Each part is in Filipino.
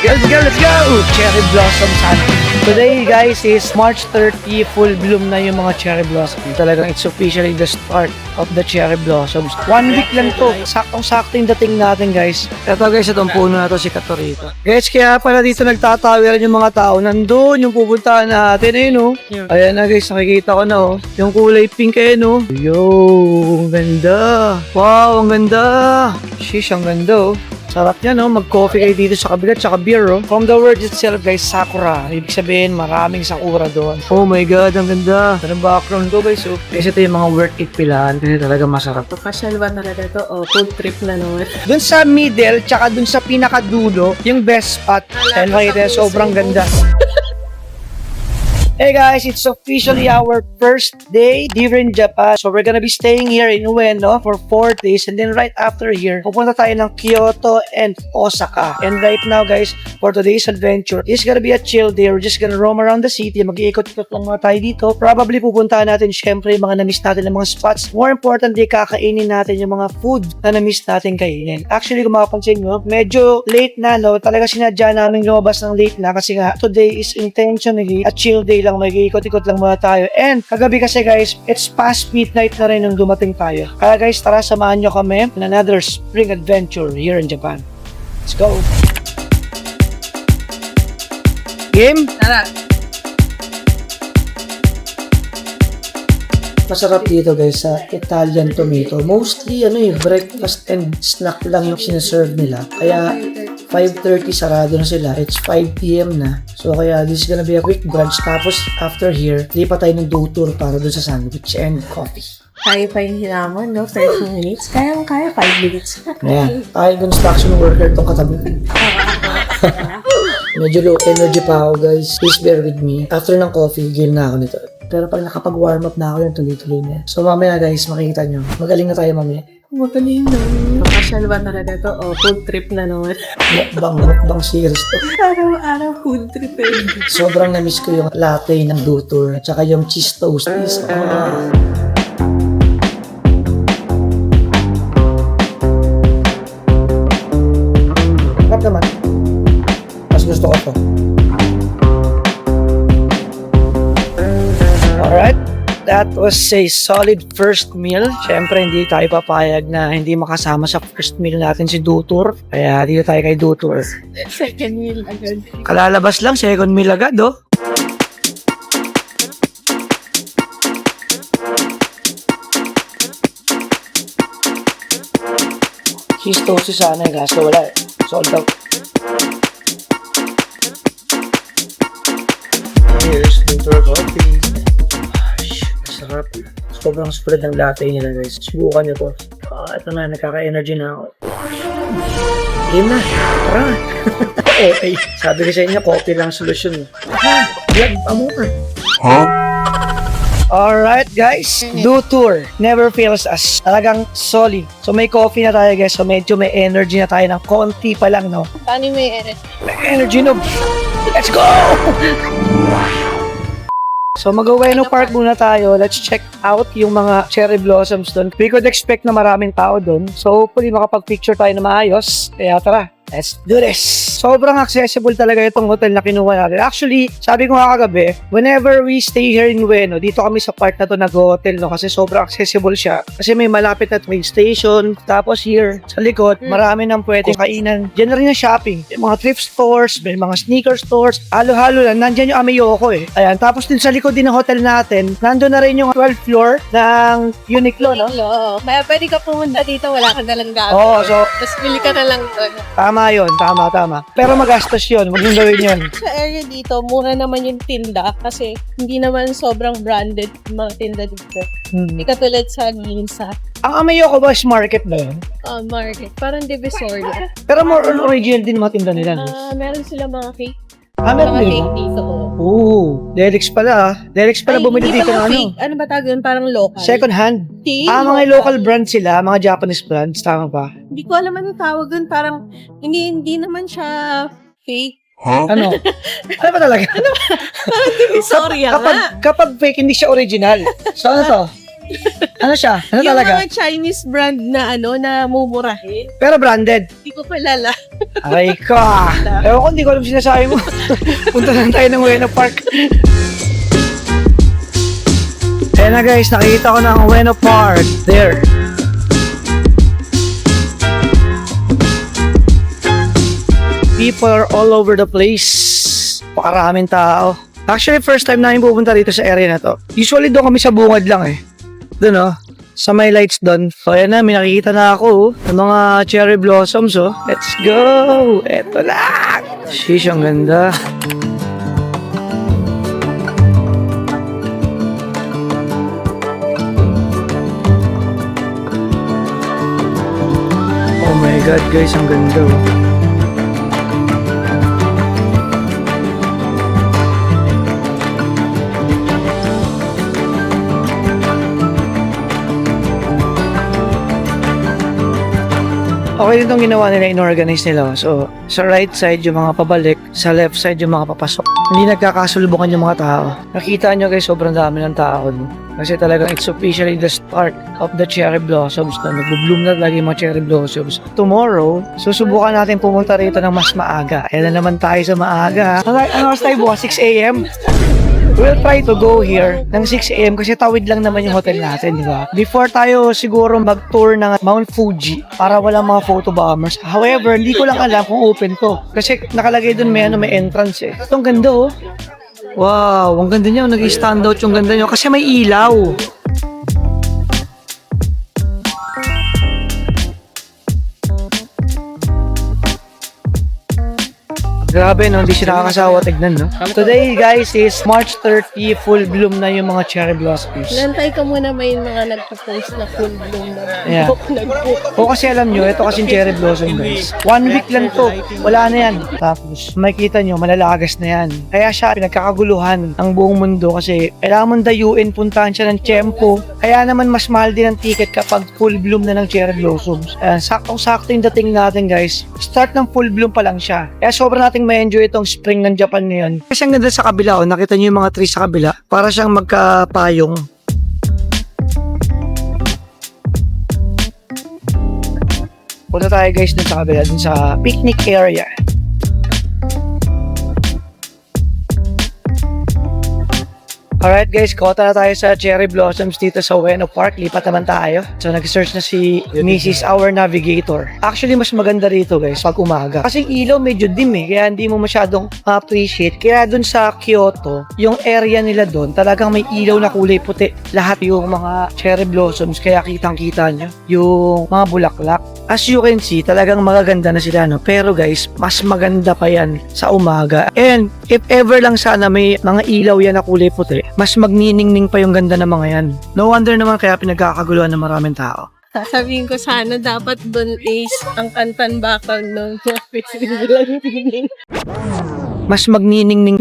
Let's go, let's go! Cherry blossom hunting. Today guys is March 30, full bloom na yung mga cherry blossom. Talagang it's officially the start of the cherry blossoms. 1 week lang to. Saktong-sakto yung dating natin guys. Ito guys, itong puno na to si Katorito. Guys, kaya pala dito nagtatawiran yung mga tao. Nandun yung pupuntahan natin no? Ayan na guys, nakikita ko na yung kulay pink no? Yo, ang ganda. Wow, ang ganda. Sheesh, ang ganda Sarap niya mag-coffee kayo dito sa kabila tsaka beer From the word itself guys, sakura. Ibig sabihin, maraming sakura doon. Oh my god, ang ganda. Anong background ko guys Kasi ito yung mga worth it pilahan kasi talaga masarap. Professional ba talaga to? Food trip na naman. Dun sa middle, tsaka dun sa pinakadulo, yung best spot. Ayun makita, sobrang ganda. Hey guys, it's officially our first day here in Japan. So we're gonna be staying here in Ueno for 4 days and then right after here, pupunta tayo ng Kyoto and Osaka. And right now guys, for today's adventure, it's gonna be a chill day. We're just gonna roam around the city. Mag-iikot-ikot lang mga tayo dito. Probably pupuntahan natin syempre yung mga na-miss natin ng mga spots. More importantly, kakainin natin yung mga food na na-miss natin kainin. Actually, kung makapansin nyo, medyo late na Talaga sinadya namin lumabas ng late na kasi nga today is intentionally a chill day lang. Mag-iikot-ikot lang muna tayo. And kagabi kasi guys, it's past midnight na rin nung dumating tayo. Kaya guys, tara samahan nyo kami in another spring adventure here in Japan. Let's go! Game? Tara! Masarap dito guys sa Italian tomato. Mostly breakfast and snack lang yung sinaserve nila. Kaya 5:30 sarado na sila. It's 5 p.m. na. So kaya this is gonna be a quick brunch. Tapos after here, lipat tayo ng do-tour para dun sa sandwich and coffee. Kaya pa yung hinamon, 30 minutes. Kaya 5 minutes. Ayan. Tayo construction worker tong katabi. Medyo low energy pa ako guys. Please bear with me. After ng coffee, game na ako nito. Pero pag nakapag-warm up na ako yung tuloy-tuloy na. So mamaya guys, makikita nyo. Magaling na tayo mamaya. Magaling na. Professional ba talaga to? Food trip na naman. Mukbang series to. Araw-araw food trip Sobrang na-miss ko yung latte ng do-tour. At saka yung cheese toasties. Harap naman. Mas gusto ko to. Alright. That was a solid first meal. Siyempre, hindi tayo papayag na hindi makasama sa first meal natin si Dutour. Kaya dito tayo kay Dutour. Second meal agad. Kalalabas lang, second meal agad, Cheese toast sana kaso wala Sold out. Here's Dutour coffee. Sarap. Sobrang spread ng latte nila guys. Subukan nyo to. Ito na, nakaka-energy na ako. Game na. Tara. Okay. Sabi ko sa inyo, coffee lang solusyon. Blood amor. Huh? Alright guys, do tour. Never fails us. Talagang solid. So may coffee na tayo guys. So medyo may energy na tayo ng konti pa lang Paano may energy? May energy Let's go! So mag-Ueno Park muna tayo. Let's check out yung mga cherry blossoms doon. We could expect na maraming tao doon. So hopefully makapag-picture tayo na maayos. Kaya tara, let's do this! Sobrang accessible talaga itong hotel na kinuha natin. Actually, sabi ko nga kagabi, whenever we stay here in Ueno, dito kami sa part na to nag-hotel kasi sobrang accessible siya. Kasi may malapit na train station. Tapos here, sa likod, marami nang pwedeng kainan. Diyan na rin ang shopping. May mga thrift stores, may mga sneaker stores. Halo-halo lang. Nandyan yung Ameyoko Ayan. Tapos din sa likod din ng hotel natin, nandun na rin yung 12th floor ng Uniqlo, Kaya pwede ka pumunta dito, wala ka nalang gamit. So, Tapos bili ka na lang doon. tama yun. Tama. Pero magastos yun. Huwag yung gawin yun. Sa area dito, mura naman yung tinda kasi hindi naman sobrang branded yung mga tinda dito. Hindi katulad sa Ginza. Ang Ameyoko ba is market na yun? Market. Parang Divisoria. Pero more on original din mga tinda nila. Meron sila mga cake. Meron Mga din. cake dito. Delix pala. Delix pala bumili hindi dito ng pala ano. fake. Ano ba tawag yun? Parang local. Second hand. Mga local brand sila, mga Japanese brands, tama ba? Hindi ko alam anong tawag dun. Parang hindi naman siya fake. Ano? Ano ba talaga? Sorry Kapag fake, hindi siya original. So ano to? Ano siya? Ano yung talaga? mga Chinese brand na na mumurahin. Pero branded. Hindi ko palala. Aray ka. Ewan ko, hindi ko alam sinasabi mo. Punta lang tayo ng Ueno Park. Ayan na guys, nakikita ko ng Ueno Park. There. People are all over the place. Pakaraming tao. Actually, first time namin pupunta dito sa area na to. Usually doon kami sa bungad lang eh. Doon oh. Sa may lights doon. So ayan na, may nakikita na ako ng mga cherry blossoms oh. Let's go! Eto lang! Sheesh, ang ganda. Oh my God guys, ang ganda oh. Okay din itong ginawa nila, in-organize nila. So, sa right side yung mga pabalik, sa left side yung mga papasok. Hindi nagkakasulubungan yung mga tao. Nakita nyo guys, sobrang dami ng tao. No? Kasi talagang it's officially the start of the cherry blossoms na nag-bloom na talaga yung mga cherry blossoms. Tomorrow, susubukan natin pumunta rito ng mas maaga. Kaya na naman tayo sa maaga. Ano oras tayo bukas? 6 a.m.? We'll try to go here ng 6 a.m. kasi tawid lang naman yung hotel natin, di ba? Before tayo siguro mag-tour ng Mount Fuji para walang mga photo bombers. However, hindi ko lang alam kung open to. Kasi nakalagay dun may entrance eh. Ito ang ganda oh. Wow, ang ganda niya. Nag-stand out yung ganda niya kasi may ilaw. Grabe no, hindi siya nakakasawa tignan no. Today guys is March 30, full bloom na yung mga cherry blossoms. Nantay ka muna may mga nagpo-post na full bloom na. Yeah. O kasi alam nyo, ito kasing cherry blossom guys. 1 week lang to, wala na yan. Tapos makikita nyo, malalagas na yan. Kaya siya pinagkakaguluhan ang buong mundo kasi kailangan mong dayuin, puntahan siya ng tiyempo. Kaya naman mas mahal din ang ticket kapag full bloom na ng cherry blossoms. Saktong-sakto yung dating natin guys. Start ng full bloom pa lang siya. Kaya sobrang nating ma-enjoy itong spring ng Japan ngayon. Kasi ang ganda sa kabila, oh, nakita niyo yung mga trees sa kabila. Para siyang magkapayong. Punta tayo guys dun sa kabila, dun sa picnic area. Alright guys, kota na tayo sa cherry blossoms dito sa Ueno Park. Lipat naman tayo. So nag-search na si Mrs. Our Navigator. Actually, mas maganda rito guys pag umaga. Kasi ilaw medyo dim eh, kaya hindi mo masyadong appreciate. Kaya dun sa Kyoto, yung area nila dun, talagang may ilaw na kulay puti. Lahat yung mga cherry blossoms, kaya kitang-kita nyo yung mga bulaklak. As you can see, talagang magaganda na sila, no? Pero guys, mas maganda pa yan sa umaga. And if ever lang sana may mga ilaw yan na kulay puti, mas magniningning pa yung ganda ng mga yan. No wonder naman kaya pinagkakaguluhan ng maraming tao. Sasabihin ko sana dapat doon is ang kantan bakal ng Mas magniningning.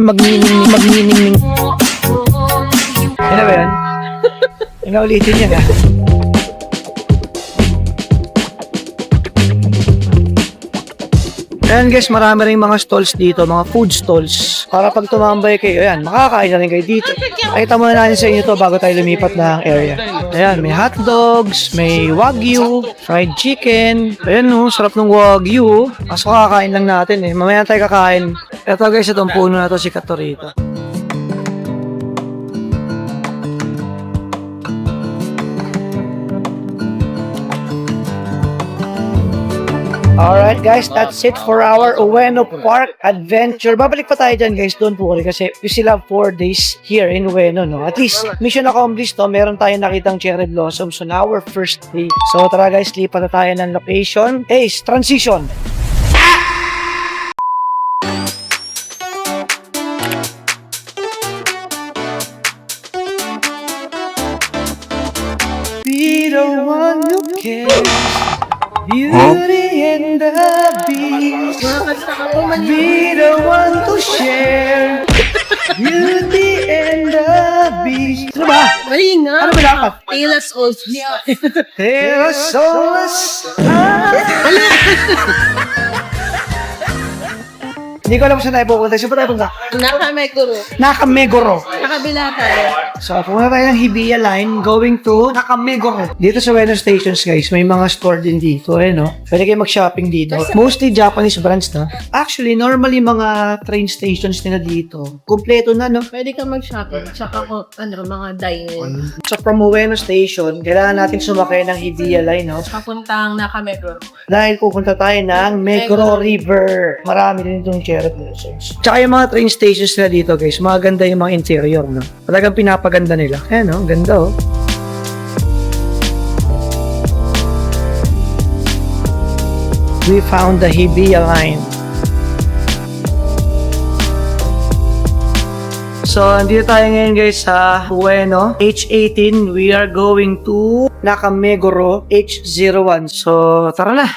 Ano ba yan? Inaulitin yan ha. Ayan guys, marami rin mga stalls dito, mga food stalls. Para pag tumambay kayo, ayan, makakain na rin kayo dito. Pakita muna natin sa inyo to bago tayo lumipat ng area. Ayan, may hot dogs, may wagyu, fried chicken. Ayan no, sarap ng wagyu. Kaso kakain lang natin eh. Mamaya tayo kakain. Ito guys, itong puno na to, sikat to rito. Alright guys, that's it for our Ueno Park adventure. Babalik pa tayo dyan guys, don't worry kasi we still have 4 days here in Ueno, no? At least, mission accomplished to, meron tayong nakitang cherry blossoms on our first day. So tara guys, lipat na tayo ng location. Ace, transition! Be the one who cares. Beauty and the Beast. Be the one to share. Beauty and the Beast. Ano ba? Mali nga. Ano ba dapat? Tales of Tera Solas. Hindi ko alam kung saan tayo pupunta. Saan pa tayo punta? Nakameguro. Nakameguro. Nakabila tayo. So, pumunta tayo ng Hibiya Line going to Nakameguro. Dito sa Ueno Stations, guys, may mga store din dito, no? Pwede kayo mag-shopping dito. Mostly Japanese brands, no? Actually, normally mga train stations nila dito, kumpleto na, no? Pwede ka mag-shopping. Tsaka kung mga dine-in. So, from Ueno Station, kailangan natin sumakay ng Hibiya Line, no? Papuntang Nakameguro. Dahil pupunta tayo ng Meguro River. Marami din itong cherry blossoms. Tsaka yung mga train stations nila dito, guys, maganda yung mga interior, no? Talagang pinapaganda nila. Ayan, no? Ganda, oh. We found the Hibiya Line. So, andito tayo ngayon, guys, sa Ueno. H18, we are going to Nakameguro H01. So, tara na!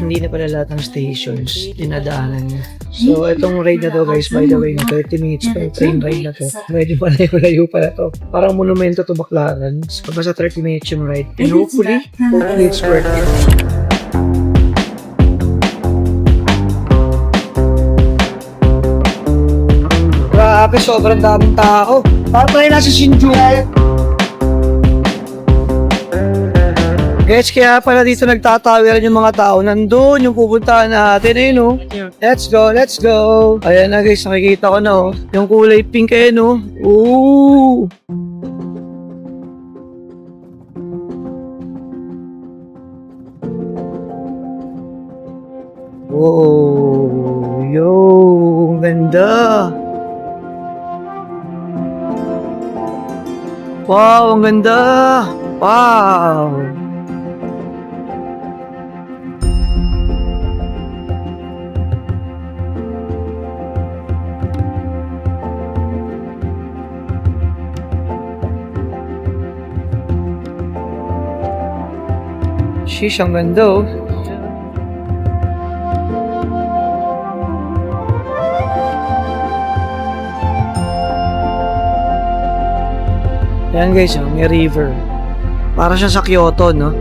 Hindi na pala lahat ng stations dinadaanan niya. So, itong ride na to, guys, by the way, 30 minutes pa yung train ride na to. Medyo malayo pala to. Parang monumento to Baclaran. So, basta 30 minutes yung ride. And hopefully it's worth it. Grabe, sobrang daming tao. Parang tayo nasa Shinjuku. Guys, kaya pala dito nagtatawiran yung mga tao. Nandun yung pupuntahan natin, eh, no? Let's go, let's go. Ayan na, guys, nakikita ko na, oh. Yung kulay pink, eh, no? Ooh! Whoa! Yo! Ang ganda! Wow! Ang ganda! Wow! Sheesh, ang ganda, oh. Ayan, guys, oh, may river. Para siya sa Kyoto, no?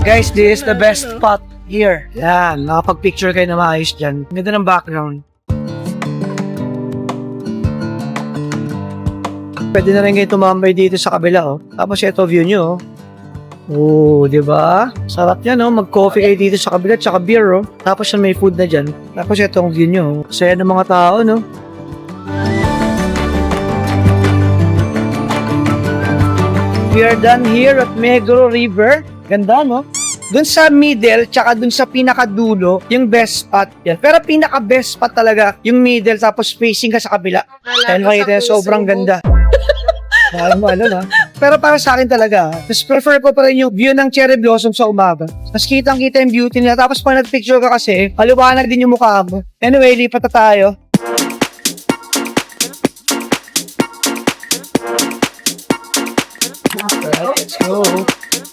Guys, this is the best spot here. Yan, nakapag-picture kayo na maayos dyan. Ganda ng background. Pwede na rin kayo tumambay dito sa kabila, oh. Tapos ito view nyo, oh. Oh, di ba? Sarap yan, oh. Mag-coffee kayo dito sa kabila, tsaka beer, oh. Tapos yan may food na dyan. Tapos ito ang view nyo, oh. Saya ng mga tao, no? We are done here at Meguro River. Ganda, no? Dun sa middle, tsaka dun sa pinakadulo, yung best spot yan. Pero pinaka-best spot talaga, yung middle, tapos facing ka sa kabila. Dahil makita yan, sobrang ganda. Alam mo, na. Pero para sa akin talaga, mas prefer ko pa rin yung view ng cherry blossom sa umaga. Mas kitang-kita yung beauty nila. Tapos pag nag-picture ka kasi, maliwanag din yung mukha mo. Anyway, lipat na tayo. Alright, let's go.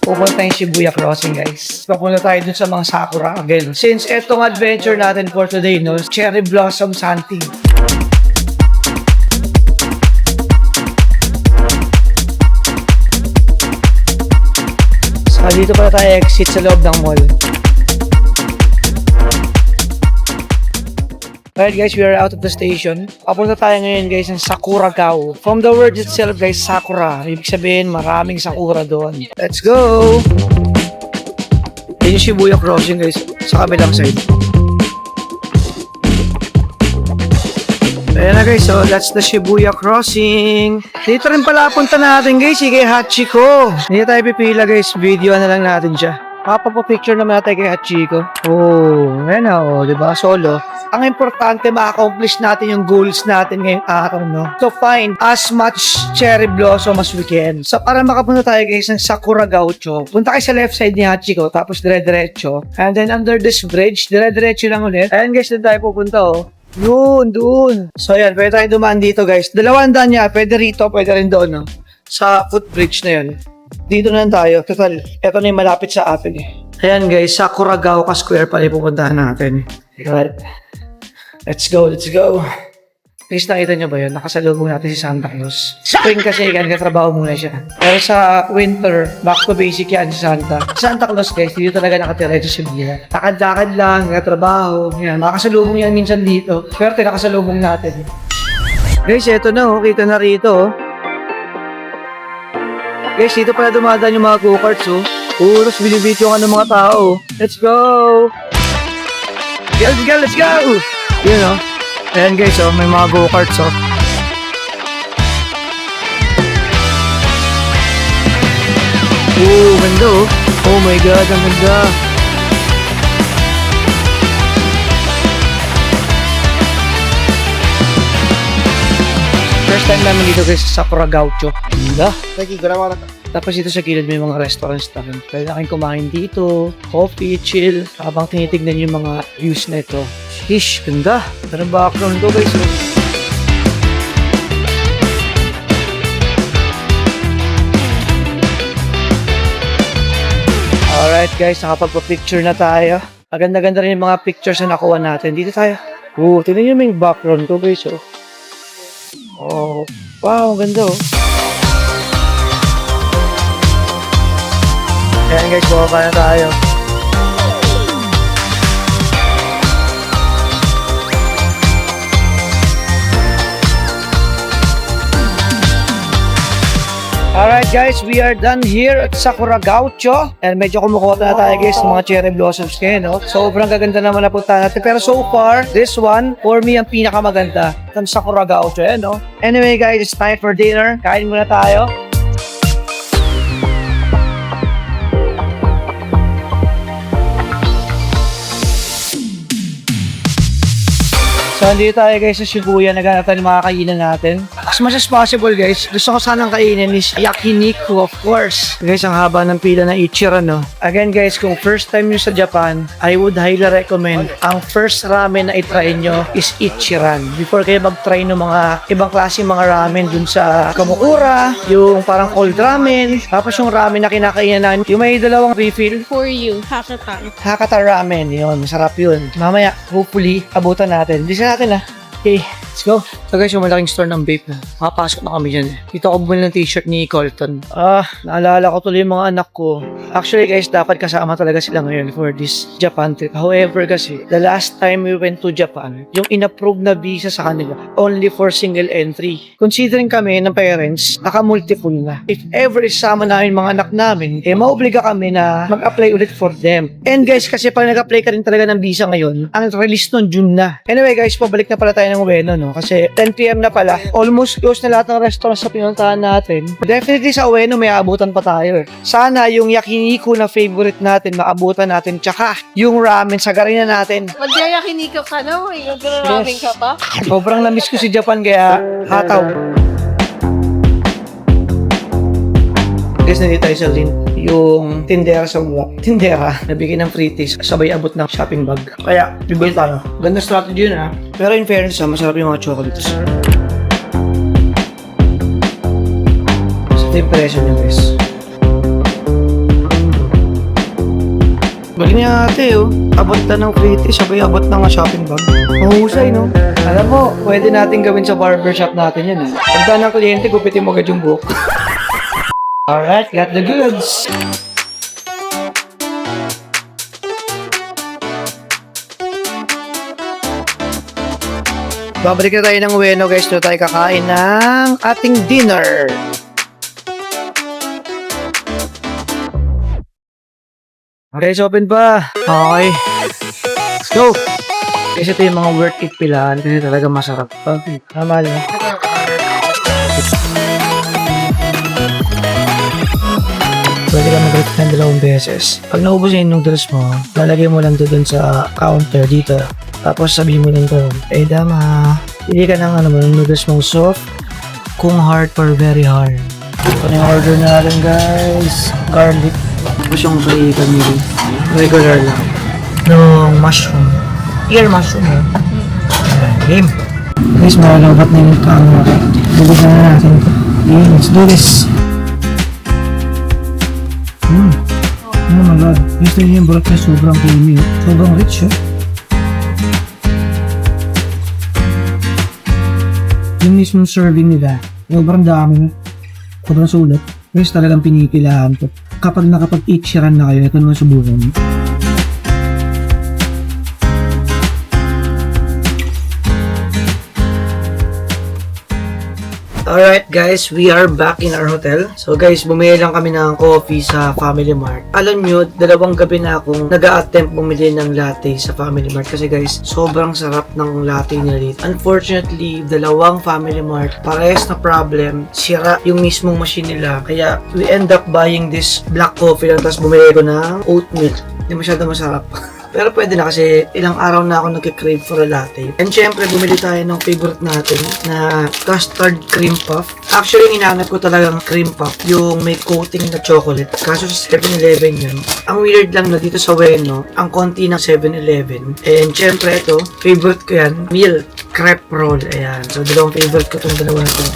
Pupunta yung Shibuya Crossing, guys. Papunta tayo dun sa mga sakura again. Since etong adventure natin for today, no, cherry blossom hunting. So, dito pala tayo exit sa loob ng mall. Alright guys, we are out of the station. Papunta tayo ngayon guys ng Sakuragaon. From the word itself guys, Sakura. Ibig sabihin maraming Sakura doon. Let's go! Yan yung Shibuya Crossing guys, sa kabilang side. Ayan na guys, so that's the Shibuya Crossing. Dito rin pala punta natin guys, kay Hachiko. Hindi tayo pipila guys, video na lang natin siya. Picture naman natin kay Hachiko. Oh, ayan na, oh, diba? Solo. Ang importante, ma-accomplish natin yung goals natin ngayong araw, no? To find as much cherry blossom as we can. So, para makapunta tayo guys ng Sakura Gaucho, punta kayo sa left side ni Hachiko, tapos dire-diretso. And then under this bridge, dire-diretso lang ulit. Ayan guys, doon tayo pupunta, oh. Yun, doon. So, ayan, pwede tayo dumaan dito guys. Dalawang daan niya, pwede rito, pwede rin doon, no? sa footbridge na yun. Dito na lang tayo. Total, eto na yung malapit sa atin eh. Ayan guys, sa Kuragaoka Square pala yung pupuntahan natin. Right. Let's go, let's go. Please nakita nyo ba yun? Nakasalubong natin si Santa Claus. Spring kasi yan, katrabaho muna siya. Pero sa winter, back to basic yan si Santa. Santa Claus guys, dito talaga nakatira ito si Mia. Lakad-lakad lang, katrabaho. Yan, nakasalubong yan minsan dito. Swerte nakasalubong natin. Guys, eto na oh, kita na rito oh. Guys, dito pala dumadaan yung mga go-karts oh. Tapos binibidyo ka ng mga tao. Let's go! Let's go, let's go! Yun oh. Ayan guys, oh, may mga go-karts, oh. Ganda, oh. Oh my God, ang ganda. First time namin dito guys sa Sakura Gaucho. Ganda. Tapos dito sa gilid may mga restaurants na rin. Pwede na kayong kumain dito, coffee, chill, habang tinitignan yung mga views na ito. Sheesh, ganda. Ganda ng background ko guys. Alright guys, nakapagpa-picture na tayo. Maganda-ganda rin yung mga pictures na nakuha natin. Dito tayo. Tingnan nyo yung background ko guys. Oh, wow, ganda oh. Ayan guys, bumaba na tayo. Alright guys, we are done here at Sakura Gaucho. And medyo kumukuha na tayo guys ng mga cherry blossoms ngayon, no? Sobrang gaganda naman na punta natin. Pero so far, this one, for me, ang pinakamaganda. Itong Sakura Gaucho, yan, no? Anyway guys, it's time for dinner. Kain muna tayo. So, andito tayo guys sa Shibuya, naghanap tayo ng mga kainan natin. As much as possible guys, gusto ko sanang kainin is yakiniku of course. Guys, ang haba ng pila na Ichiran, no? Again guys, kung first time nyo sa Japan, I would highly recommend ang first ramen na itry nyo is Ichiran. Before kayo mag-try ng mga ibang klase mga ramen dun sa Kamukura, yung parang cold ramen, tapos yung ramen na kinakainan namin, yung may dalawang refill. For you, Hakata. Hakata ramen, yun, masarap yun. Mamaya, hopefully, abutan natin. Natin okay, let's go. So guys, yung malaking store ng vape na. Makapasok na kami dyan. Dito ako bumili ng t-shirt ni Colton. Naalala ko tuloy yung mga anak ko. Actually guys, dapat kasama talaga sila ngayon for this Japan trip. However kasi, the last time we went to Japan, yung in-approve na visa sa kanila, only for single entry. Considering kami ng parents, naka-multiple na. If ever isama namin mga anak namin, mauobliga kami na mag-apply ulit for them. And guys, kasi pag nag-apply ka rin talaga ng visa ngayon, ang release nun June na. Anyway guys, pabalik na pala tayo ng Ueno, no? Kasi 10 PM na pala. Almost close na lahat ng restaurants sa pinuntahan natin. Definitely sa Ueno may aabutan pa tayo. Sana yung yakiniku na favorite natin, maabutan natin. Tsaka yung ramen, sagarin na natin. Magyayakiniku ka na, mag-ramen ka pa. Sobrang na-miss ko si Japan kaya hataw. Guys, nandito tayo sa Lin. Yung tindera sa mga tindera, nabigyan ng free taste, sabay abot ng shopping bag. Kaya, bibili tayo. Ganda strategy yun ha. Pero in fairness masarap yung mga chocolates. Sa impression nyo guys. Galing niya ate oh. Abot na ng free taste, sabay abot ng shopping bag. Mahusay no? Alam mo, pwede natin gawin sa barbershop natin yan ha. Pagka ng kliyente, gupitin mo agad yung buhok. Alright, got the goods. Babalik na tayo ng Ueno guys. Doon tayo kakain ng ating dinner. Okay, so open pa. Okay. Let's go. Kasi ito yung mga worth it pilahan. Kasi talaga masarap. Okay, tama lang. Pwede ka mag-refund 2 beses. Pag naubos yung noodles mo, lalagay mo lang doon sa counter dito. Tapos sabihin mo lang doon, dama. Pili ka ng noodles mong soft, kung hard or very hard. Ito na yung order natin guys. Garlic. Tapos yung free kami. Regular lang. Yung mushroom. Ear mushroom Game. Guys, malalabat na yung camera. Bubos na natin ito. Yeah, let's do this. Oh my god. Gusto niyo yung broth niya sobrang creamy. Sobrang rich, Yung mismong serving nila, sobrang dami. Sobrang sulit. Guys, talagang pinipilahan to. Kapag nakapag-eat na kayo, ito naman subukan. Alright guys, we are back in our hotel. So guys, bumili lang kami ng coffee sa Family Mart. Alam nyo, dalawang gabi na akong nag-a-attempt bumili ng latte sa Family Mart. Kasi guys, sobrang sarap ng latte nila dito. Unfortunately, dalawang Family Mart, parehas na problem. Sira yung mismong machine nila. Kaya we end up buying this black coffee lang. Tapos bumili ko ng oat milk. Hindi masyado masarap. Pero pwede na kasi ilang araw na ako nagka-crave for a latte. And syempre, bumili tayo ng favorite natin na custard cream puff. Actually, hinahanap ko talagang cream puff, yung may coating na chocolate. Kaso sa 7-Eleven yun. Ang weird lang na dito sa Ueno, ang konti ng 7-Eleven. And syempre, ito, favorite ko yan, milk crepe roll. Ayan. So, dalawang favorite ko itong dalawa na ito.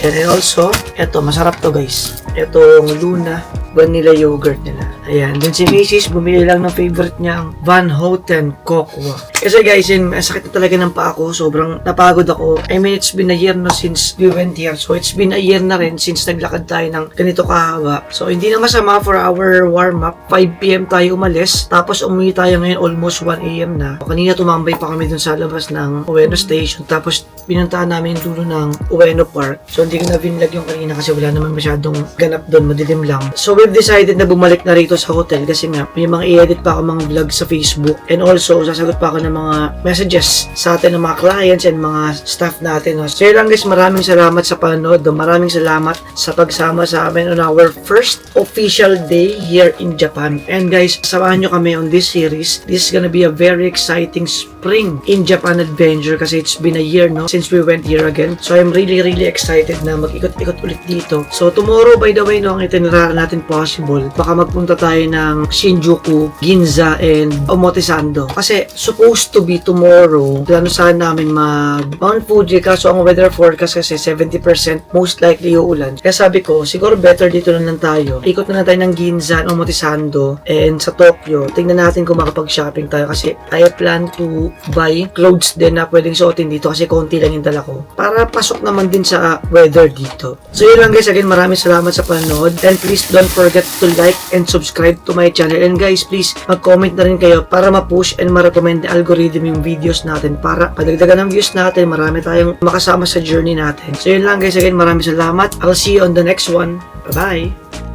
And also, ito, masarap to guys. Itong Luna vanilla yogurt nila. Ayan. Then si Mrs. bumili lang ng favorite niya, ang Van Houten Cocoa. Kasi guys, sakit na talaga ng paa ko. Sobrang napagod ako. I mean, it's been a year na since we went here. So, it's been a year na rin since naglakad tayo ng ganito kahaba. So, hindi na masama for our warm-up. 5 p.m. tayo umalis. Tapos, umuwi tayo ngayon almost 1 a.m. na. Kanina tumambay pa kami dun sa labas ng Ueno Station. Tapos, pinuntahan namin yung dulo ng Ueno Park. So, hindi ko na vinlog yung kanina kasi wala naman masyadong ganap doon. Madilim lang. So, we've decided na bumalik na rito sa hotel kasi nga, may mga i-edit pa ako mga vlog sa Facebook. And also, sasagot pa ako ng mga messages sa atin ng mga clients and mga staff natin. So, yun lang guys, maraming salamat sa panonood. Maraming salamat sa pagsama sa amin on our first official day here in Japan. And guys, samahan nyo kami on this series. This is gonna be a very exciting spring in Japan adventure kasi it's been a year, no, since we went here again. So, I'm really excited na mag-ikot-ikot ulit dito. So, tomorrow, by the way, no, ang itinerary natin possible, baka magpunta tayo ng Shinjuku, Ginza, and Omotesando. Kasi, supposed to be tomorrow, plano sana namin mag Mount Fuji, kaso ang weather forecast kasi 70% most likely uulan. Kaya sabi ko, siguro better dito na lang tayo. Ikot na tayo ng Ginza, Omotesando, and sa Tokyo. Tingnan natin kung makapag-shopping tayo kasi I plan to buy clothes din na pwedeng suotin dito kasi konti lang yung dala ko. Para pasok naman din sa weather dito. So yun lang guys, again maraming salamat sa panonood. And please don't forget to like and subscribe to my channel. And guys, please mag-comment na rin kayo para ma-push and ma-recommend the algorithm yung videos natin para padagdagan ng views natin. Marami tayong makasama sa journey natin. So yun lang guys, again maraming salamat. I'll see you on the next one. Bye-bye!